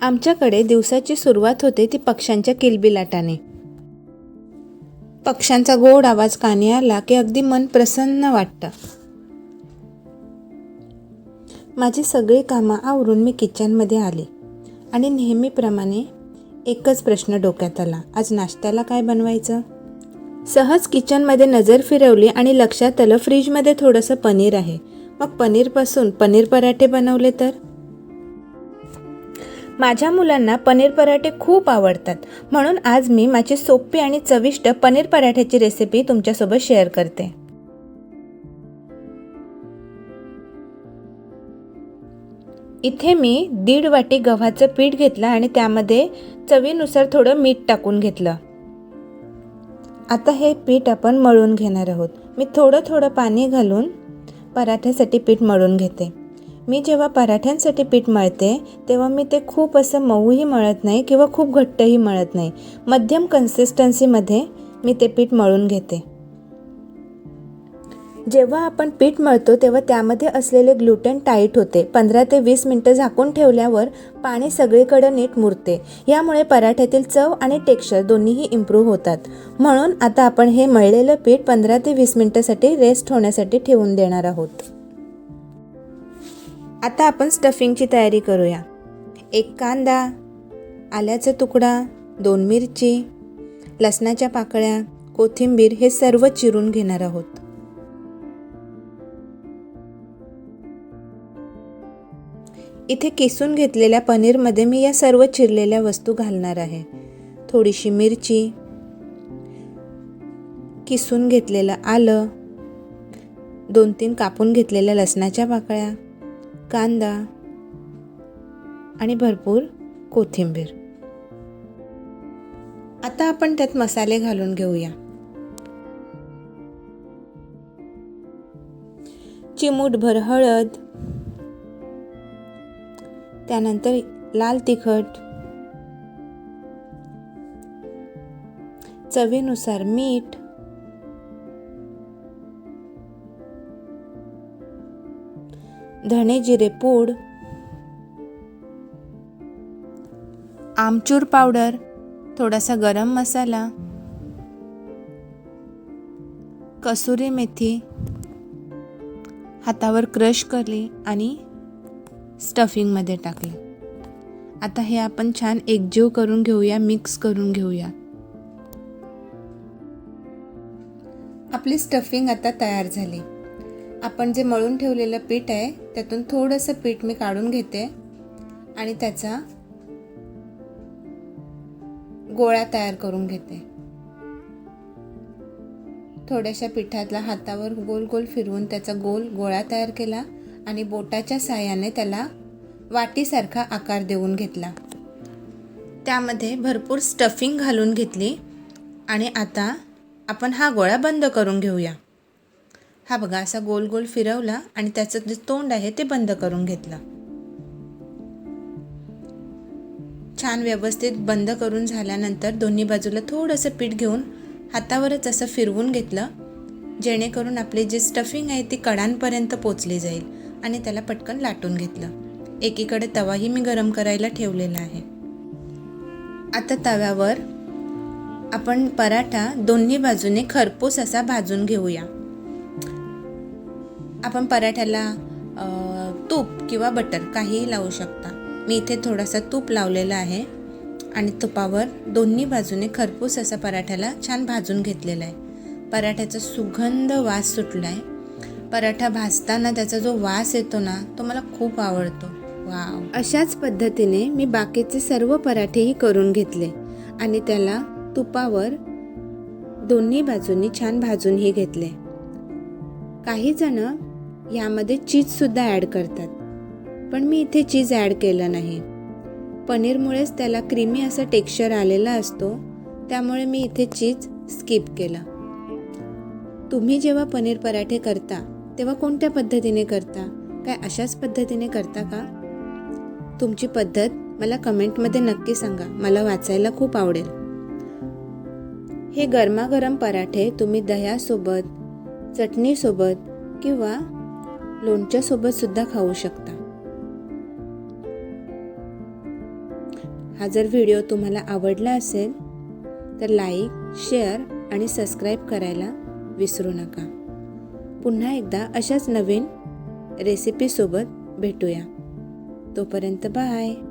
आमच्याकडे दिवसाची सुरुवात होते ती पक्ष्यांच्या किलबिलाटाने. पक्ष्यांचा गोड आवाज कानी आला की अगदी मन प्रसन्न वाटतं. माझी सगळी कामं आवरून मी किचनमध्ये आले आणि नेहमीप्रमाणे एकच प्रश्न डोक्यात आला, आज नाश्त्याला काय बनवायचं? सहज किचनमध्ये नजर फिरवली आणि लक्षात आलं फ्रीजमध्ये थोडंसं पनीर आहे. मग पनीरपासून पनीर पराठे बनवले तर? माझ्या मुलांना पनीर पराठे खूप आवडतात, म्हणून आज मी माझी सोपी आणि चविष्ट पनीर पराठ्याची रेसिपी तुमच्यासोबत शेअर करते. इथे मी 1.5 वाटी गव्हाचं पीठ घेतलं आणि त्यामध्ये चवीनुसार थोडं मीठ टाकून घेतलं. आता हे पीठ आपण मळून घेणार आहोत. मी थोडं पाणी घालून पराठ्यासाठी पीठ मळून घेते. मी जेव्हा पराठ्यांसाठी पीठ मळते तेव्हा मी ते खूप असं मऊही मळत नाही किंवा खूप घट्टही मळत नाही. मध्यम कन्सिस्टन्सीमध्ये मी ते पीठ मळून घेते. जेव्हा आपण पीठ मळतो तेव्हा त्यामध्ये असलेले ग्लुटेन टाईट होते. 15 ते 20 मिनटं झाकून ठेवल्यावर पाणी सगळीकडे नीट मुरते. यामुळे पराठ्यातील चव आणि टेक्स्चर दोन्हीही इम्प्रूव्ह होतात. म्हणून आता आपण हे मळलेलं पीठ 15 ते 20 मिनटासाठी रेस्ट होण्यासाठी ठेवून देणार आहोत. आता आपण स्टफिंगची तयारी करूया. 1 कांदा, आल्याचा तुकडा, 2 मिरची, लसणाच्या पाकळ्या, कोथिंबीर हे सर्व चिरून घेणार आहोत. इथे किसून घेतलेल्या पनीरमध्ये मी या सर्व चिरलेल्या वस्तू घालणार आहे. थोडीशी मिरची, किसून घेतलेलं आलं, 2-3 कापून घेतलेल्या लसणाच्या पाकळ्या, कांदा आणि भरपूर कोथिंबीर. आता आपण त्यात मसाले घालून घेऊया. चिमूटभर हळद, त्यानंतर लाल तिखट, चवीनुसार मीठ, धणे जिरे पूड, आमचूर पावडर, थोडासा गरम मसाला, कसुरी मेथी हातावर क्रश केली आणि स्टफिंगमध्ये टाकले. आता हे आपण छान एकजीव करून घेऊया, मिक्स करून घेऊया. आपली स्टफिंग आता तयार झाली. आपण जे मळून ठेवलेलं पीठ आहे त्यातून थोडंसं पीठ मी काढून घेते आणि त्याचा गोळा तयार करून घेते. थोड्याशा पिठातला हातावर गोल गोल फिरवून त्याचा गोल गोळा तयार केला आणि बोटाच्या साहाय्याने त्याला वाटीसारखा आकार देऊन घेतला. त्यामध्ये भरपूर स्टफिंग घालून घेतली आणि आता आपण हा गोळा बंद करून घेऊया. हा बघा, असा गोल गोल फिरवला आणि त्याचं जे तोंड आहे ते बंद करून घेतलं. छान व्यवस्थित बंद करून झाल्यानंतर दोन्ही बाजूला थोडंसं पीठ घेऊन हातावरच असं फिरवून घेतलं, जेणेकरून आपली जी स्टफिंग आहे ती कडांपर्यंत पोचली जाईल आणि त्याला पटकन लाटून घेतलं. एकीकडे तवाही मी गरम करायला ठेवलेला आहे. आता तव्यावर आपण पराठा दोन्ही बाजूने खरपूस असा भाजून घेऊया. आपण पराठ्याला तूप किंवा बटर काहीही लावू शकता. मी इथे थोडासा तूप लावलेला आहे आणि तुपावर दोन्ही बाजूने खरपूस असा पराठ्याला छान भाजून घेतलेला आहे. पराठ्याचा सुगंध वास सुटला आहे. पराठा भाजताना त्याचा जो वास येतो ना, तो मला खूप आवडतो. वाव! अशाच पद्धतीने मी बाकीचे सर्व पराठेही करून घेतले आणि त्याला तुपावर दोन्ही बाजूनी छान भाजूनही घेतले. काही जण यामध्ये चीजसुद्धा ॲड करतात, पण मी इथे चीज ॲड केलं नाही. पनीरमुळेच त्याला क्रीमी असा टेक्स्चर आलेला असतो, त्यामुळे मी इथे चीज स्किप केलं. तुम्ही जेव्हा पनीर पराठे करता तेव्हा कोणत्या पद्धतीने करता? काय अशाच पद्धतीने करता का? तुमची पद्धत मला कमेंटमध्ये नक्की सांगा, मला वाचायला खूप आवडेल. हे गरमागरम पराठे तुम्ही दह्यासोबत, चटणीसोबत किंवा लोणच्यासोबत सुद्धा खाऊ शकता. हा जर व्हिडिओ तुम्हाला आवडला असेल तर लाईक, शेअर आणि सबस्क्राईब करायला विसरू नका. पुन्हा एकदा अशाच नवीन रेसिपीसोबत भेटूया. तोपर्यंत बाय.